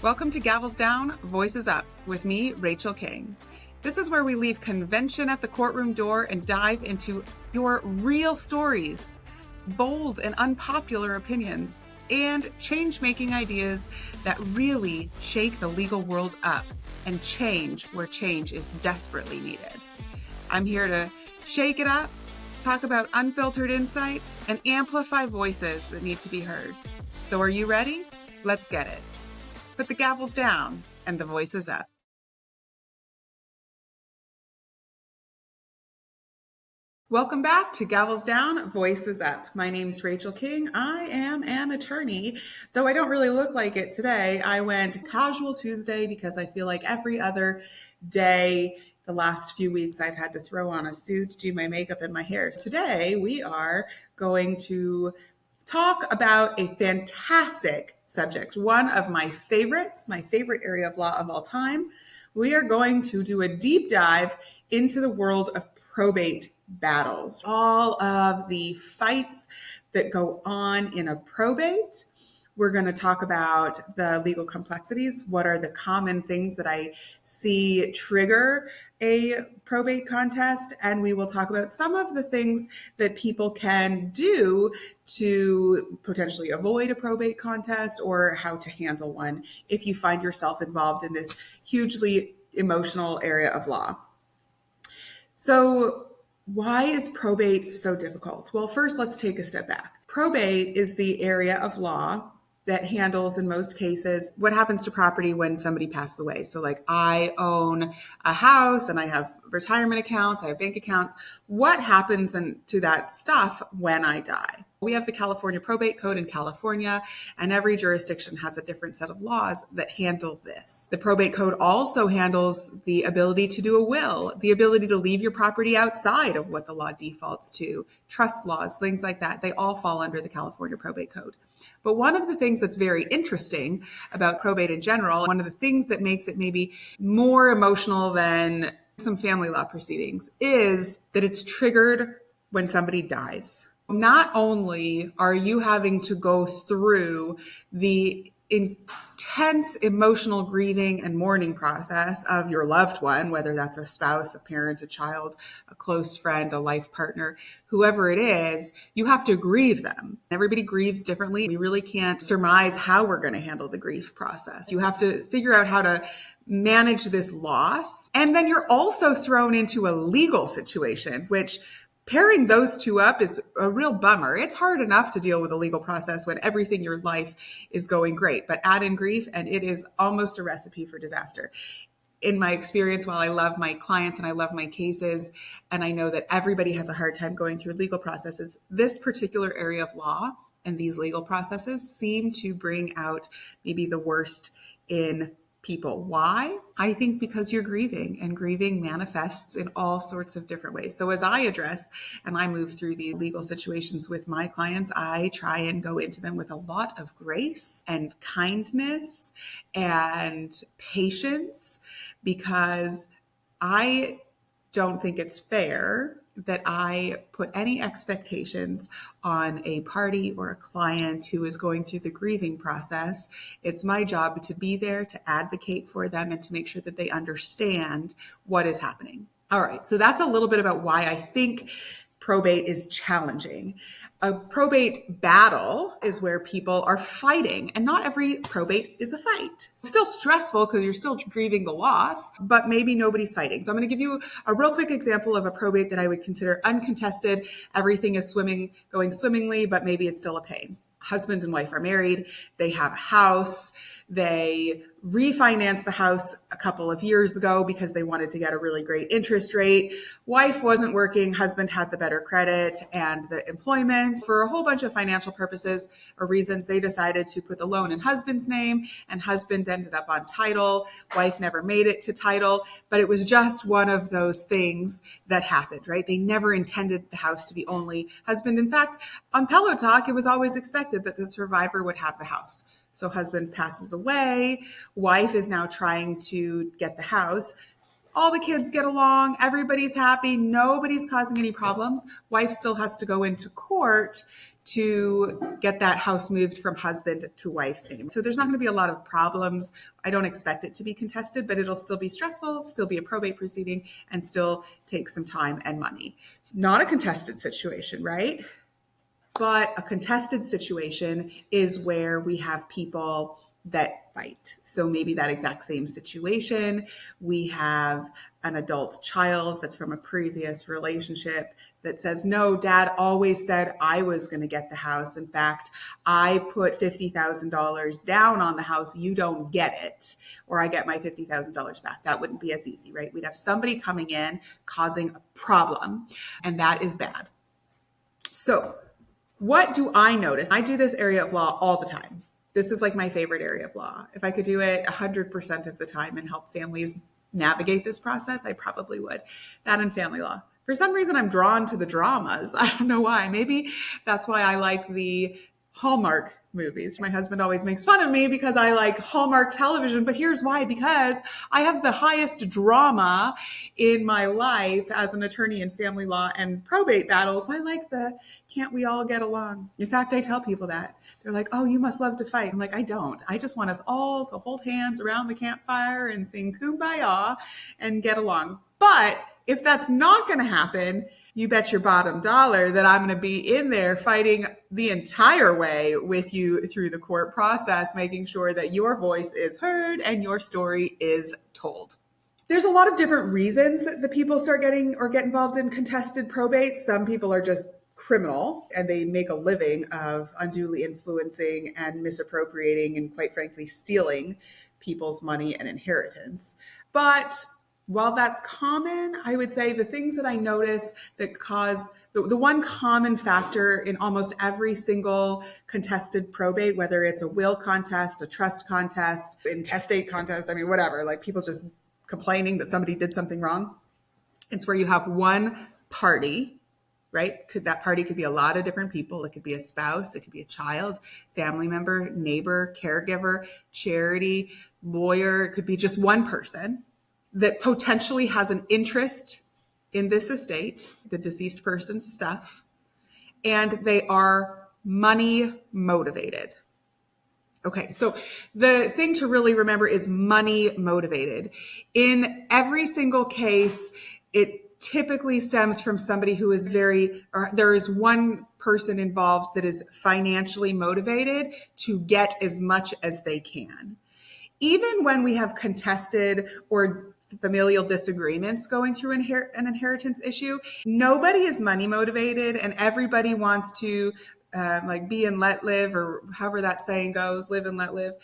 Welcome to Gavels Down, Voices Up with me, Rachel King. This is where we leave convention at the courtroom door and dive into your real stories, bold and unpopular opinions, and change-making ideas that really shake the legal world up and change where change is desperately needed. I'm here to shake it up, talk about unfiltered insights, and amplify voices that need to be heard. So are you ready? Let's get it. Put the gavels down and the voices up. Welcome back to Gavels Down, Voices Up. My name's Rachel King. I am an attorney, though I don't really look like it today. I went casual Tuesday because I feel like every other day the last few weeks I've had to throw on a suit, do my makeup and my hair. Today we are going to talk about a fantastic subject, one of my favorites, my favorite area of law of all time. We are going to do a deep dive into the world of probate battles, all of the fights that go on in a probate. We're going to talk about the legal complexities. What are the common things that I see trigger a probate contest? And we will talk about some of the things that people can do to potentially avoid a probate contest or how to handle one if you find yourself involved in this hugely emotional area of law. So, why is probate so difficult? Well, first, let's take a step back. Probate is the area of law that handles, in most cases, what happens to property when somebody passes away. So like I own a house and I have retirement accounts, I have bank accounts. What happens to that stuff when I die? We have the California Probate Code in California, and every jurisdiction has a different set of laws that handle this. The Probate Code also handles the ability to do a will, the ability to leave your property outside of what the law defaults to, trust laws, things like that. They all fall under the California Probate Code. But one of the things that's very interesting about probate in general, one of the things that makes it maybe more emotional than some family law proceedings, is that it's triggered when somebody dies. Not only are you having to go through the intense emotional grieving and mourning process of your loved one, whether that's a spouse, a parent, a child, a close friend, a life partner, whoever it is, you have to grieve them. Everybody grieves differently. We really can't surmise how we're going to handle the grief process. You have to figure out how to manage this loss. And then you're also thrown into a legal situation, which pairing those two up is a real bummer. It's hard enough to deal with a legal process when everything in your life is going great, but add in grief and it is almost a recipe for disaster. In my experience, while I love my clients and I love my cases, and I know that everybody has a hard time going through legal processes, this particular area of law and these legal processes seem to bring out maybe the worst in people. Why? I think because you're grieving, and grieving manifests in all sorts of different ways. So as I address and I move through the legal situations with my clients, I try and go into them with a lot of grace and kindness and patience, because I don't think it's fair that I put any expectations on a party or a client who is going through the grieving process. It's my job to be there, to advocate for them, and to make sure that they understand what is happening. All right, so that's a little bit about why I think probate is challenging. A probate battle is where people are fighting, and not every probate is a fight. It's still stressful because you're still grieving the loss, but maybe nobody's fighting. So I'm going to give you a real quick example of a probate that I would consider uncontested. Everything is going swimmingly, but maybe it's still a pain. Husband and wife are married. They have a house. They refinanced the house a couple of years ago because they wanted to get a really great interest rate. Wife wasn't working. Husband had the better credit and the employment. For a whole bunch of financial purposes or reasons, they decided to put the loan in husband's name, and husband ended up on title. Wife never made it to title, but it was just one of those things that happened, right? They never intended the house to be only husband. In fact, on Pillow Talk, it was always expected that the survivor would have the house. So husband passes away. Wife is now trying to get the house. All the kids get along. Everybody's happy. Nobody's causing any problems. Wife still has to go into court to get that house moved from husband to wife's name. So there's not going to be a lot of problems. I don't expect it to be contested, but it'll still be stressful, still be a probate proceeding, and still take some time and money. It's not a contested situation, right? But a contested situation is where we have people that fight. So maybe that exact same situation, we have an adult child that's from a previous relationship that says, no, dad always said I was going to get the house. In fact, I put $50,000 down on the house. You don't get it, or I get my $50,000 back. That wouldn't be as easy, right? We'd have somebody coming in causing a problem, and that is bad. So what do I notice? I do this area of law all the time. This is like my favorite area of law. If I could do it 100% of the time and help families navigate this process, I probably would. That and family law. For some reason, I'm drawn to the dramas. I don't know why. Maybe that's why I like the Hallmark movies. My husband always makes fun of me because I like Hallmark television, but here's why: because I have the highest drama in my life as an attorney in family law and probate battles. I like the can't we all get along? In fact, I tell people that. They're like, oh, you must love to fight. I'm like, I don't. I just want us all to hold hands around the campfire and sing Kumbaya and get along. But if that's not going to happen, you bet your bottom dollar that I'm going to be in there fighting the entire way with you through the court process, making sure that your voice is heard and your story is told. There's a lot of different reasons that people start getting or get involved in contested probate. Some people are just criminal and they make a living of unduly influencing and misappropriating and, quite frankly, stealing people's money and inheritance. But while that's common, I would say the things that I notice that cause the one common factor in almost every single contested probate, whether it's a will contest, a trust contest, intestate contest, I mean, whatever, like people just complaining that somebody did something wrong. It's where you have one party, right? That party could be a lot of different people. It could be a spouse, it could be a child, family member, neighbor, caregiver, charity, lawyer. It could be just one person that potentially has an interest in this estate, the deceased person's stuff, and they are money motivated. Okay, so the thing to really remember is money motivated. In every single case, it typically stems from somebody who is there is one person involved that is financially motivated to get as much as they can. Even when we have contested or familial disagreements going through an inheritance issue, nobody is money motivated and everybody wants to be and let live, or however that saying goes, live and let live,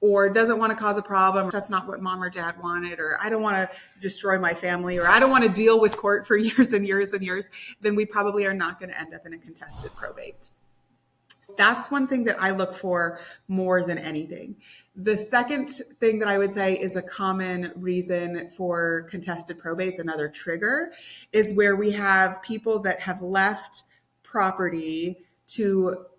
or doesn't want to cause a problem. That's not what mom or dad wanted, or I don't want to destroy my family, or I don't want to deal with court for years and years and years. Then we probably are not going to end up in a contested probate. That's one thing that I look for more than anything. The second thing that I would say is a common reason for contested probates, another trigger, is where we have people that have left property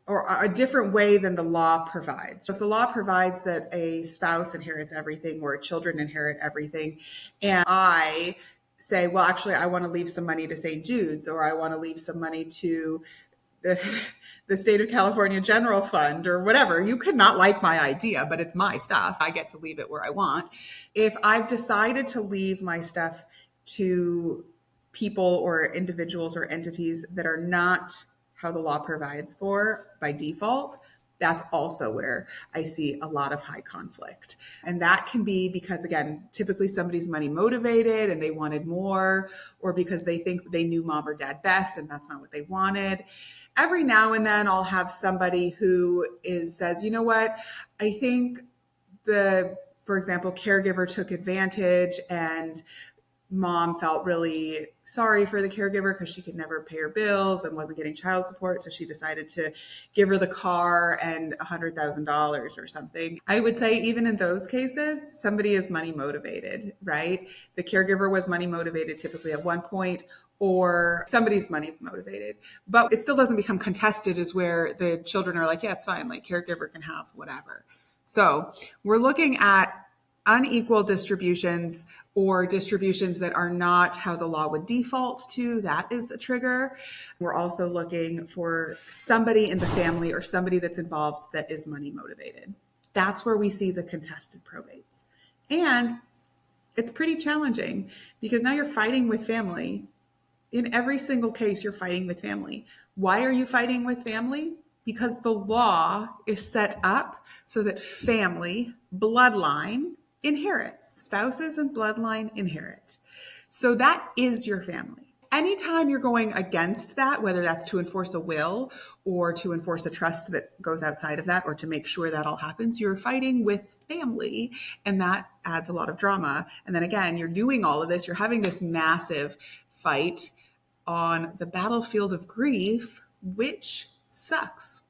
or a different way than the law provides. So if the law provides that a spouse inherits everything or children inherit everything, and I say, well, actually, I want to leave some money to St. Jude's, or I want to leave some money to the state of California general fund or whatever. You could not like my idea, but it's my stuff. I get to leave it where I want. If I've decided to leave my stuff to people or individuals or entities that are not how the law provides for by default, that's also where I see a lot of high conflict. And that can be because, again, typically somebody's money motivated and they wanted more, or because they think they knew mom or dad best and that's not what they wanted. Every now and then I'll have somebody who says, you know what, I think for example, caregiver took advantage and mom felt really sorry for the caregiver because she could never pay her bills and wasn't getting child support. So she decided to give her the car and $100,000 or something. I would say even in those cases, somebody is money motivated, right? The caregiver was money motivated typically at one point, or somebody's money motivated, but it still doesn't become contested, is where the children are like, yeah, it's fine. Like caregiver can have whatever. So we're looking at unequal distributions or distributions that are not how the law would default to. That is a trigger. We're also looking for somebody in the family or somebody that's involved that is money motivated. That's where we see the contested probates. And it's pretty challenging because now you're fighting with family. In every single case, you're fighting with family. Why are you fighting with family? Because the law is set up so that family, bloodline, inherits. Spouses and bloodline inherit. So that is your family. Anytime you're going against that, whether that's to enforce a will or to enforce a trust that goes outside of that or to make sure that all happens, you're fighting with family, and that adds a lot of drama. And then again, you're doing all of this, you're having this massive fight on the battlefield of grief, which sucks.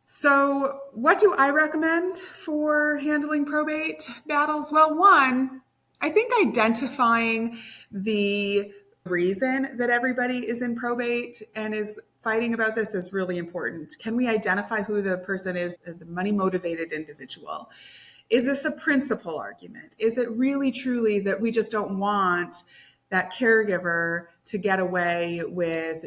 So what do I recommend for handling probate battles? Well, one, I think identifying the reason that everybody is in probate and is fighting about this is really important. Can we identify who the person is, the money motivated individual? Is this a principal argument? Is it really truly that we just don't want that caregiver to get away with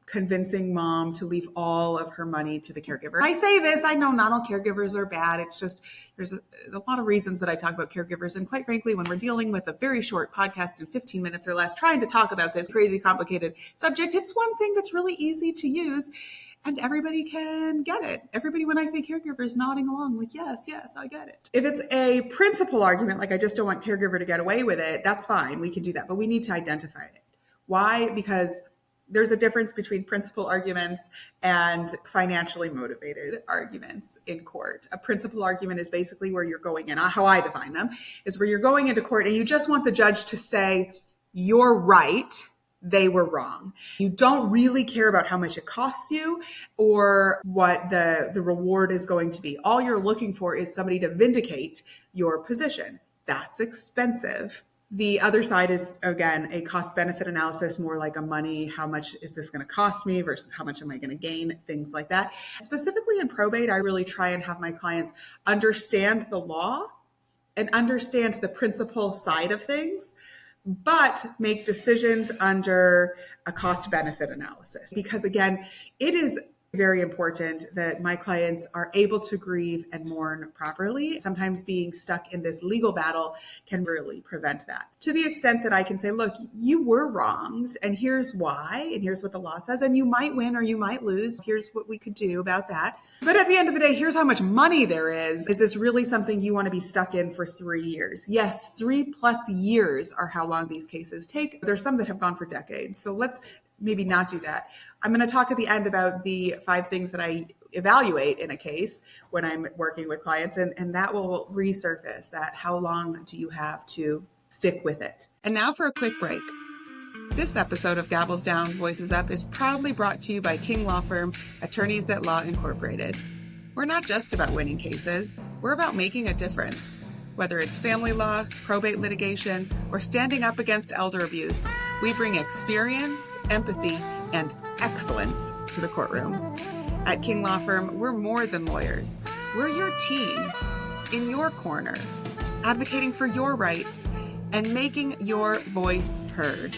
convincing mom to leave all of her money to the caregiver? I say this, I know not all caregivers are bad. It's just, there's a lot of reasons that I talk about caregivers. And quite frankly, when we're dealing with a very short podcast in 15 minutes or less, trying to talk about this crazy, complicated subject, it's one thing that's really easy to use and everybody can get it. Everybody, when I say caregiver, is nodding along like, yes, I get it. If it's a principal argument, like I just don't want caregiver to get away with it, that's fine. We can do that, but we need to identify it. Why? Because there's a difference between principal arguments and financially motivated arguments in court. A principal argument is basically where you're going in, how I define them, is where you're going into court and you just want the judge to say, you're right, they were wrong. You don't really care about how much it costs you or what the reward is going to be. All you're looking for is somebody to vindicate your position. That's expensive. The other side is, again, a cost-benefit analysis, more like a money, how much is this going to cost me versus how much am I going to gain, things like that. Specifically in probate, I really try and have my clients understand the law and understand the principal side of things, but make decisions under a cost-benefit analysis. Because again, it is very important that my clients are able to grieve and mourn properly. Sometimes being stuck in this legal battle can really prevent that. To the extent that I can say, look, you were wronged and here's why, and here's what the law says, and you might win or you might lose. Here's what we could do about that. But at the end of the day, here's how much money there is. Is this really something you want to be stuck in for 3 years? Yes, 3+ years are how long these cases take. There's some that have gone for decades. So let's maybe not do that. I'm going to talk at the end about the 5 things that I evaluate in a case when I'm working with clients, and that will resurface that. How long do you have to stick with it? And now for a quick break. This episode of Gavels Down, Voices Up is proudly brought to you by King Law Firm, Attorneys at Law Incorporated. We're not just about winning cases, we're about making a difference. Whether it's family law, probate litigation, or standing up against elder abuse, we bring experience, empathy, and excellence to the courtroom. At King Law Firm, we're more than lawyers. We're your team, in your corner, advocating for your rights and making your voice heard.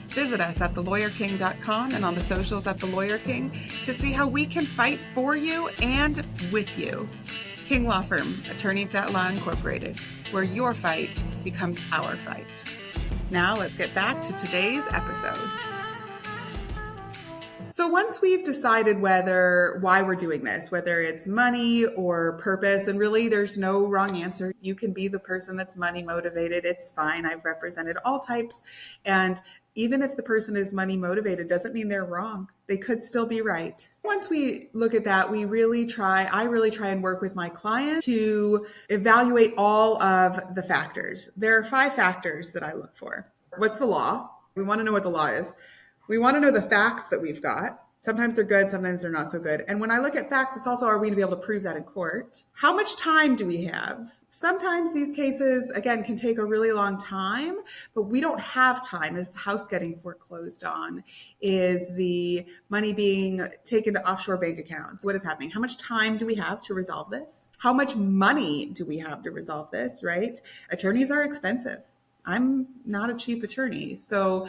Visit us at thelawyerking.com and on the socials at The Lawyer King to see how we can fight for you and with you. King Law Firm, Attorneys at Law Incorporated, where your fight becomes our fight. Now let's get back to today's episode. So once we've decided why we're doing this, whether it's money or purpose, and really there's no wrong answer. You can be the person that's money motivated. It's fine. I've represented all types. And even if the person is money motivated, doesn't mean they're wrong. They could still be right. Once we look at that, I really try and work with my client to evaluate all of the factors. There are 5 factors that I look for. What's the law? We want to know what the law is. We want to know the facts that we've got. Sometimes they're good, sometimes they're not so good. And when I look at facts, it's also, are we going to be able to prove that in court? How much time do we have? Sometimes these cases, again, can take a really long time, but we don't have time. Is the house getting foreclosed on? Is the money being taken to offshore bank accounts? What is happening? How much time do we have to resolve this? How much money do we have to resolve this, right? Attorneys are expensive. I'm not a cheap attorney. So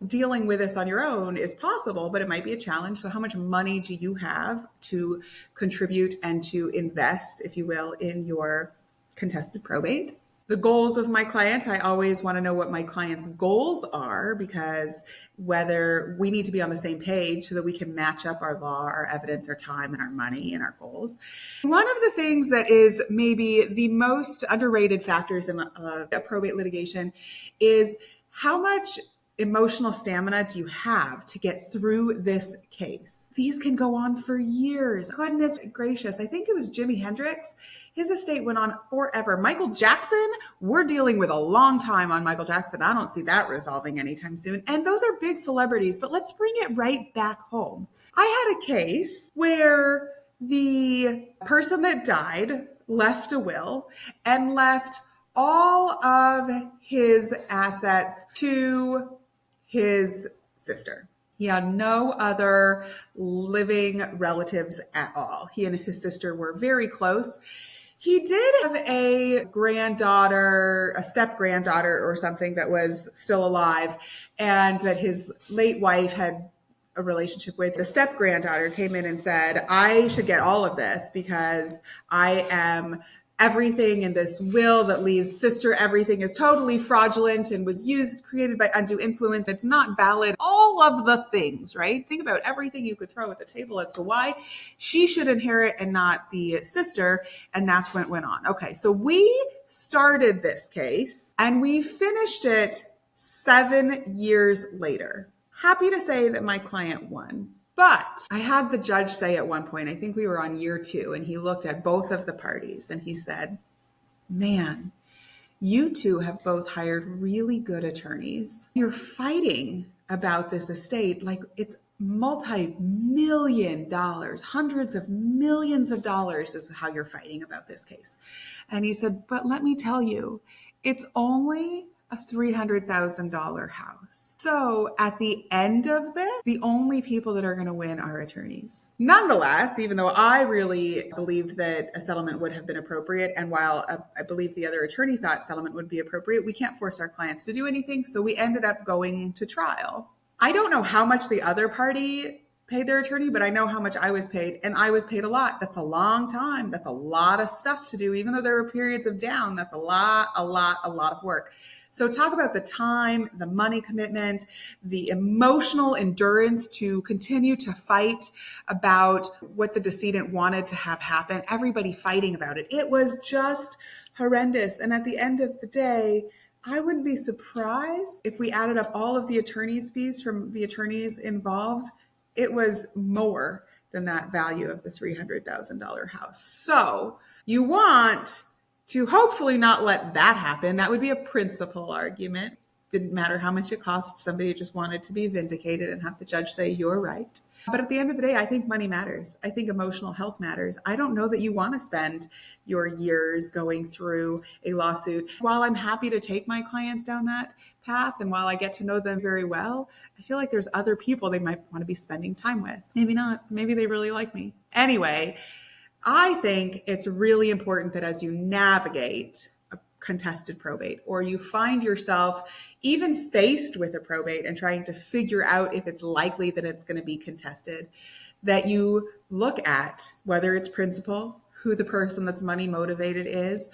dealing with this on your own is possible, but it might be a challenge. So how much money do you have to contribute and to invest, if you will, in your contested probate? The goals of my client, I always want to know what my client's goals are, because whether we need to be on the same page so that we can match up our law, our evidence, our time, and our money and our goals. One of the things that is maybe the most underrated factors in a probate litigation is how much emotional stamina do you have to get through this case? These can go on for years. Goodness gracious. I think it was Jimi Hendrix. His estate went on forever. Michael Jackson, we're dealing with a long time on Michael Jackson. I don't see that resolving anytime soon. And those are big celebrities, but let's bring it right back home. I had a case where the person that died left a will and left all of his assets to his sister. He had no other living relatives at all. He and his sister were very close. He did have a granddaughter, a step granddaughter or something that was still alive, and that his late wife had a relationship with. The step granddaughter came in and said, I should get all of this because I am everything in this will that leaves sister everything is totally fraudulent and was created by undue influence. It's not valid. All of the things, right? Think about everything you could throw at the table as to why she should inherit and not the sister. And that's when it went on. Okay, so we started this case and we finished it 7 years later. Happy to say that my client won. But I had the judge say at one point, I think we were on year 2, and he looked at both of the parties and he said, man, you two have both hired really good attorneys. You're fighting about this estate like it's multi-million dollars, hundreds of millions of dollars is how you're fighting about this case. And he said, but let me tell you, it's only a $300,000 house. So at the end of this, the only people that are going to win are attorneys. Nonetheless, even though I really believed that a settlement would have been appropriate, and while I believe the other attorney thought settlement would be appropriate, we can't force our clients to do anything. So we ended up going to trial. I don't know how much the other party paid their attorney, but I know how much I was paid, and I was paid a lot. That's a long time. That's a lot of stuff to do. Even though there were periods of down, that's a lot of work. So talk about the time, the money commitment, the emotional endurance to continue to fight about what the decedent wanted to have happen. Everybody fighting about it. It was just horrendous. And at the end of the day, I wouldn't be surprised if we added up all of the attorney's fees from the attorneys involved. It was more than that value of the $300,000 house. So you want to hopefully not let that happen. That would be a principal argument. Didn't matter how much it cost. Somebody just wanted to be vindicated and have the judge say, you're right. But at the end of the day, I think money matters. I think emotional health matters. I don't know that you want to spend your years going through a lawsuit. While I'm happy to take my clients down that path, and while I get to know them very well, I feel like there's other people they might want to be spending time with. Maybe not. Maybe they really like me. Anyway, I think it's really important that as you navigate a contested probate, or you find yourself even faced with a probate and trying to figure out if it's likely that it's going to be contested, that you look at whether it's principal, who the person that's money motivated is,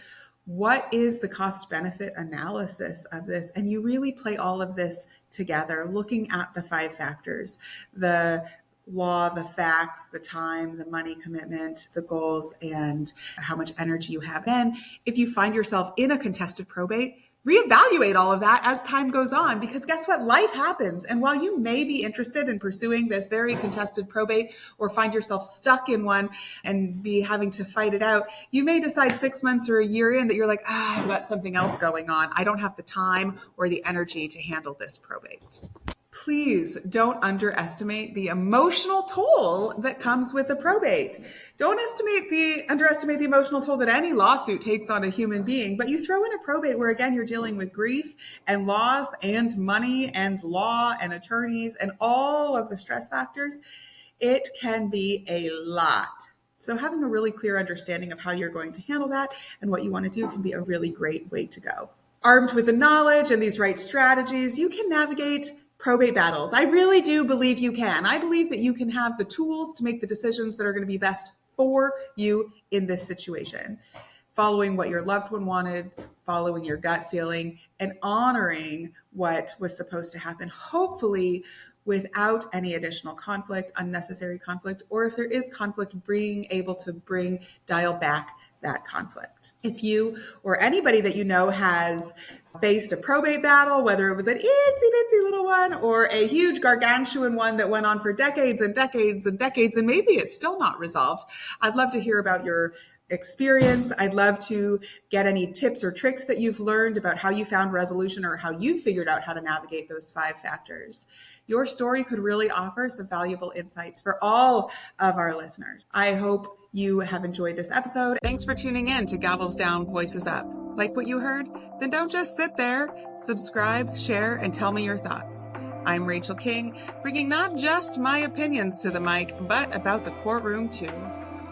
what is the cost benefit analysis of this, and you really play all of this together, looking at the 5 factors, the law, the facts, the time, the money commitment, the goals, and how much energy you have. Then if you find yourself in a contested probate, reevaluate all of that as time goes on, because guess what? Life happens. And while you may be interested in pursuing this very contested probate or find yourself stuck in one and be having to fight it out, you may decide 6 months or a year in that you're like, I've got something else going on. I don't have the time or the energy to handle this probate. Please don't underestimate the emotional toll that comes with a probate. Don't underestimate the emotional toll that any lawsuit takes on a human being, but you throw in a probate where, again, you're dealing with grief and loss and money and law and attorneys and all of the stress factors. It can be a lot. So having a really clear understanding of how you're going to handle that and what you want to do can be a really great way to go. Armed with the knowledge and these right strategies, you can navigate probate battles. I really do believe you can. I believe that you can have the tools to make the decisions that are going to be best for you in this situation. Following what your loved one wanted, following your gut feeling, and honoring what was supposed to happen, hopefully without any additional conflict, unnecessary conflict, or if there is conflict, being able to dial back that conflict. If you or anybody that you know has faced a probate battle, whether it was an itsy bitsy little one or a huge gargantuan one that went on for decades and decades and decades, and maybe it's still not resolved, I'd love to hear about your experience. I'd love to get any tips or tricks that you've learned about how you found resolution or how you figured out how to navigate those 5 factors. Your story could really offer some valuable insights for all of our listeners. I hope you have enjoyed this episode. Thanks for tuning in to Gavels Down, Voices Up. Like what you heard? Then don't just sit there. Subscribe, share, and tell me your thoughts. I'm Rachel King, bringing not just my opinions to the mic, but about the courtroom too.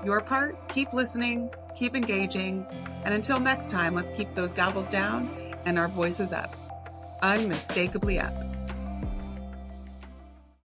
Your part, keep listening, keep engaging, and until next time, let's keep those gavels down and our voices up. Unmistakably up.